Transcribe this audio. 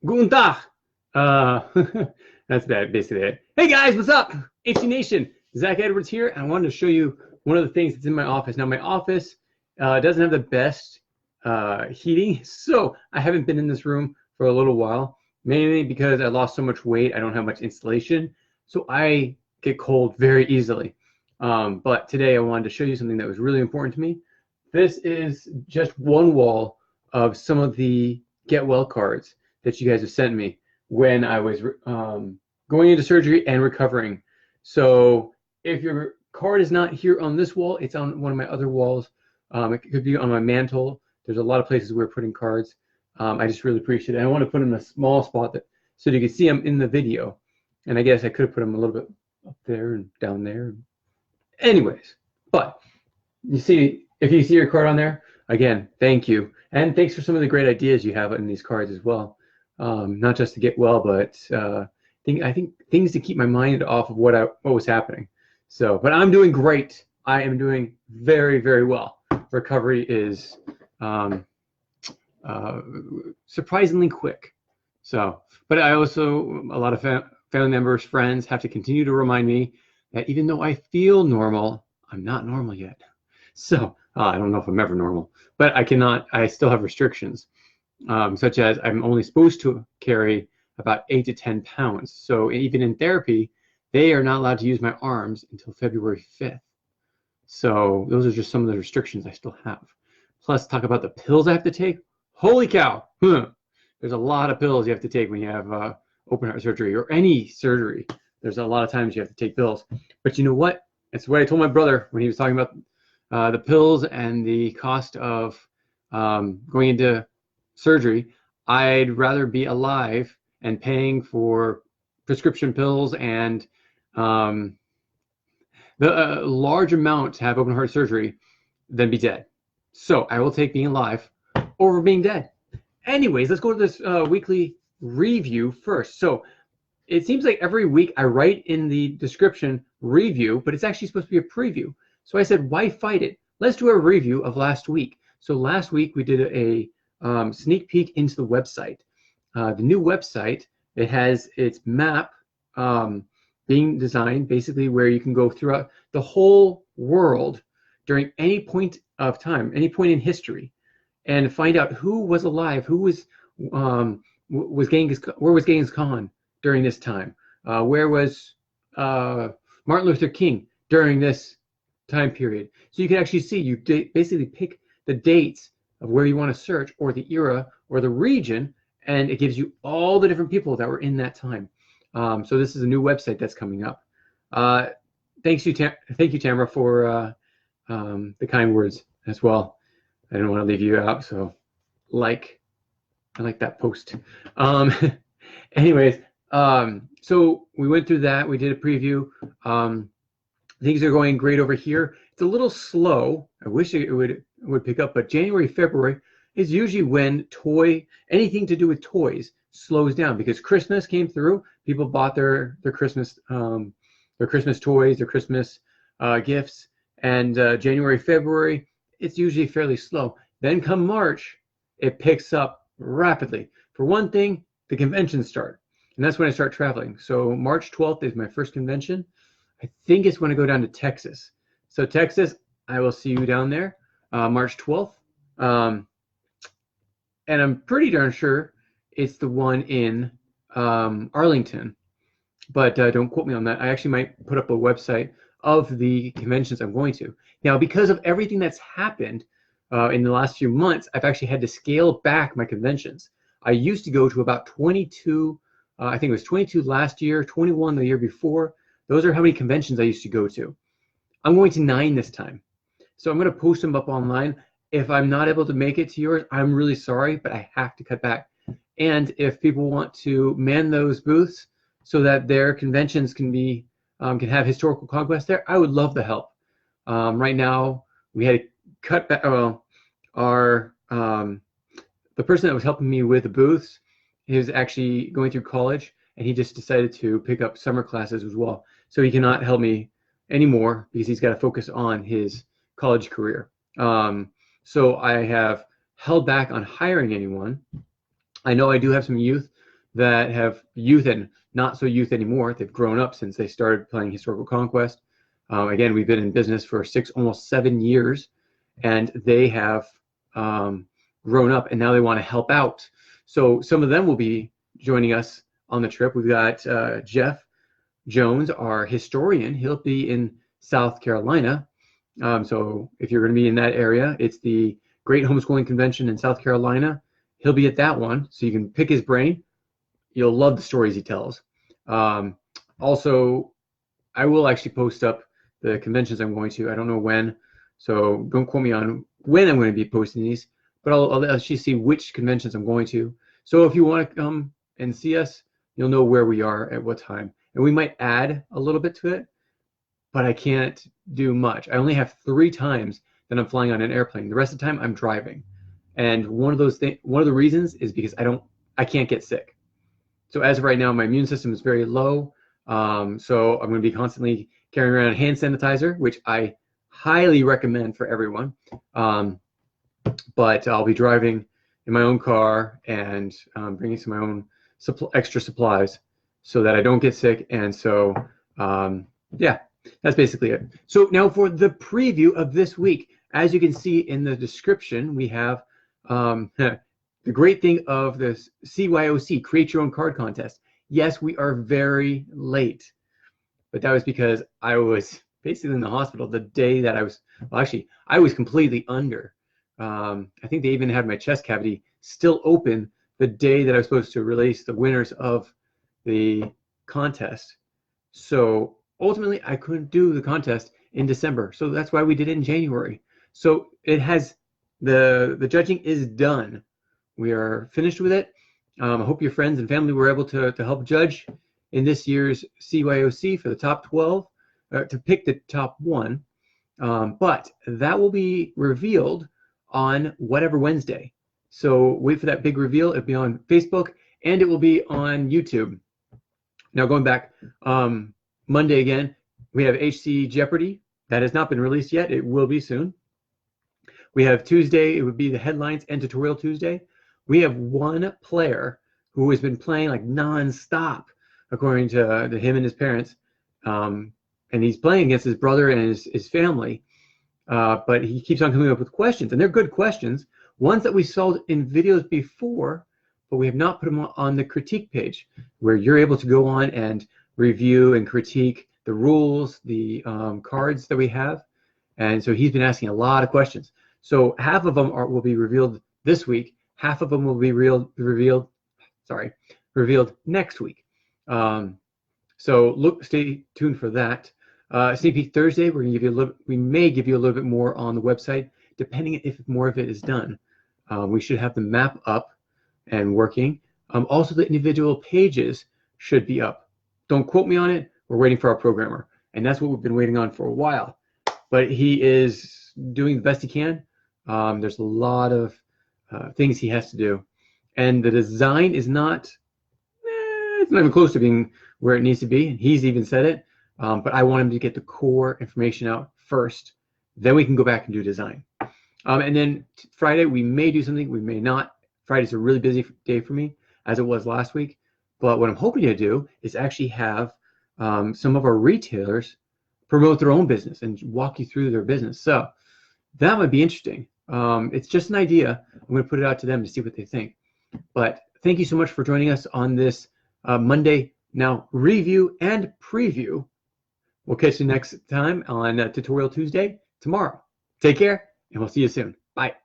Guten Tag. Uh, that's basically it. Hey guys, what's up? HC Nation, Zach Edwards here, and I wanted to show you one of the things that's in my office. Now, my office doesn't have the best heating, so I haven't been in this room for a little while, mainly because I lost so much weight. I don't have much insulation, so I get cold very easily. But today I wanted to show you something that was really important to me. This is just one wall of some of the get well cards that you guys have sent me when I was going into surgery and recovering. So if your card is not here on this wall, it's on one of my other walls. It could be on my mantle. There's a lot of places we're putting cards. I just really appreciate it. I want to put them in a small spot so you can see them in the video. And I guess I could have put them a little bit up there and down there. Anyways, but you see, if you see your card on there, again, thank you. And thanks for some of the great ideas you have in these cards as well. Not just to get well, but I think things to keep my mind off of what was happening. So, but I'm doing great. I am doing very, very well. Recovery is surprisingly quick. So, but I also, a lot of family members, friends have to continue to remind me that even though I feel normal, I'm not normal yet. So I don't know if I'm ever normal, but I still have restrictions, such as I'm only supposed to carry about 8 to 10 pounds. So even in therapy, they are not allowed to use my arms until February 5th. So those are just some of the restrictions I still have. Plus, talk about the pills I have to take. Holy cow! There's a lot of pills you have to take when you have open heart surgery or any surgery. There's a lot of times you have to take pills. But you know what? That's what I told my brother when he was talking about the pills and the cost of going into surgery. I'd rather be alive and paying for prescription pills and the large amount to have open heart surgery than be dead. So I will take being alive over being dead. Anyways, let's go to this weekly review first. So it seems like every week I write in the description review, but it's actually supposed to be a preview. So I said, why fight it? Let's do a review of last week. So last week we did a sneak peek into the website. The new website, it has its map being designed basically where you can go throughout the whole world during any point of time, any point in history, and find out who was alive, who was Genghis, where was Genghis Khan during this time, where was Martin Luther King during this time period. So you can actually see, you basically pick the dates of where you want to search, or the era, or the region, and it gives you all the different people that were in that time. So this is a new website that's coming up. Thank you, Tamara, for the kind words as well. I didn't want to leave you out, so I like that post. Anyways, so we went through that. We did a preview. Things are going great over here. It's a little slow. I wish it would pick up, but January, February is usually when anything to do with toys slows down, because Christmas came through. People bought their Christmas toys, their Christmas gifts, and January, February, it's usually fairly slow. Then come March, it picks up rapidly. For one thing, the conventions start, and that's when I start traveling. So March 12th is my first convention. I think it's when I go down to Texas. So Texas, I will see you down there, March 12th. And I'm pretty darn sure it's the one in Arlington, but don't quote me on that. I actually might put up a website of the conventions I'm going to. Now, because of everything that's happened in the last few months, I've actually had to scale back my conventions. I used to go to about 22, I think it was 22 last year, 21 the year before. Those are how many conventions I used to go to. I'm going to 9 this time. So I'm going to post them up online. If I'm not able to make it to yours, I'm really sorry, but I have to cut back. And if people want to man those booths so that their conventions can have historical conquest there, I would love the help. Right now, we had to cut back. Well, the person that was helping me with the booths is actually going through college, and he just decided to pick up summer classes as well. So he cannot help me anymore because he's got to focus on his college career. So I have held back on hiring anyone. I know I do have some youth that have youth and not so youth anymore. They've grown up since they started playing Historical Conquest. Again, we've been in business for almost 7 years, and they have grown up, and now they want to help out. So some of them will be joining us on the trip. We've got Jeff Jones, our historian. He'll be in South Carolina. So if you're going to be in that area, it's the Great Homeschooling Convention in South Carolina. He'll be at that one, so you can pick his brain. You'll love the stories he tells. Also, I will actually post up the conventions I'm going to. I don't know when, so don't quote me on when I'm going to be posting these, but I'll actually see which conventions I'm going to. So if you want to come and see us, you'll know where we are at what time. And we might add a little bit to it, but I can't do much. I only have 3 times that I'm flying on an airplane. The rest of the time I'm driving. And one of the reasons is because I can't get sick. So as of right now, my immune system is very low. So I'm going to be constantly carrying around hand sanitizer, which I highly recommend for everyone. But I'll be driving in my own car and bringing some of my own extra supplies so that I don't get sick. And so, yeah, that's basically it. So now for the preview of this week, as you can see in the description, we have the great thing of this CYOC, Create Your Own Card Contest. Yes, we are very late, but that was because I was basically in the hospital the day that I was, well, actually, I was completely under. I think they even had my chest cavity still open the day that I was supposed to release the winners of the contest. So ultimately, I couldn't do the contest in December. So that's why we did it in January. So it has, the judging is done. We are finished with it. I hope your friends and family were able to help judge in this year's CYOC for the top 12, to pick the top 1. But that will be revealed on whatever Wednesday. So wait for that big reveal. It'll be on Facebook and it will be on YouTube. Now going back, Monday again, we have HC Jeopardy. That has not been released yet. It will be soon. We have Tuesday, it would be the headlines and Tutorial Tuesday. We have one player who has been playing like non-stop, according to him and his parents. And he's playing against his brother and his family. But he keeps on coming up with questions, and they're good questions, ones that we saw in videos before, but we have not put them on the critique page, where you're able to go on and review and critique the rules, the cards that we have. And so he's been asking a lot of questions. So half of them will be revealed this week. Half of them will be revealed next week. So stay tuned for that. Sneak peek Thursday, we're going to give you we may give you a little bit more on the website, depending if more of it is done. We should have the map up and working. Also, the individual pages should be up. Don't quote me on it. We're waiting for our programmer, and that's what we've been waiting on for a while. But he is doing the best he can. There's a lot of things he has to do, and the design is not it's not even close to being where it needs to be. He's even said it. But I want him to get the core information out first. Then we can go back and do design. And then Friday, we may do something, we may not. Friday's a really busy day for me, as it was last week. But what I'm hoping to do is actually have some of our retailers promote their own business and walk you through their business. So that might be interesting. It's just an idea. I'm going to put it out to them to see what they think. But thank you so much for joining us on this Monday Now review and preview. We'll catch you next time on Tutorial Tuesday tomorrow. Take care, and we'll see you soon. Bye.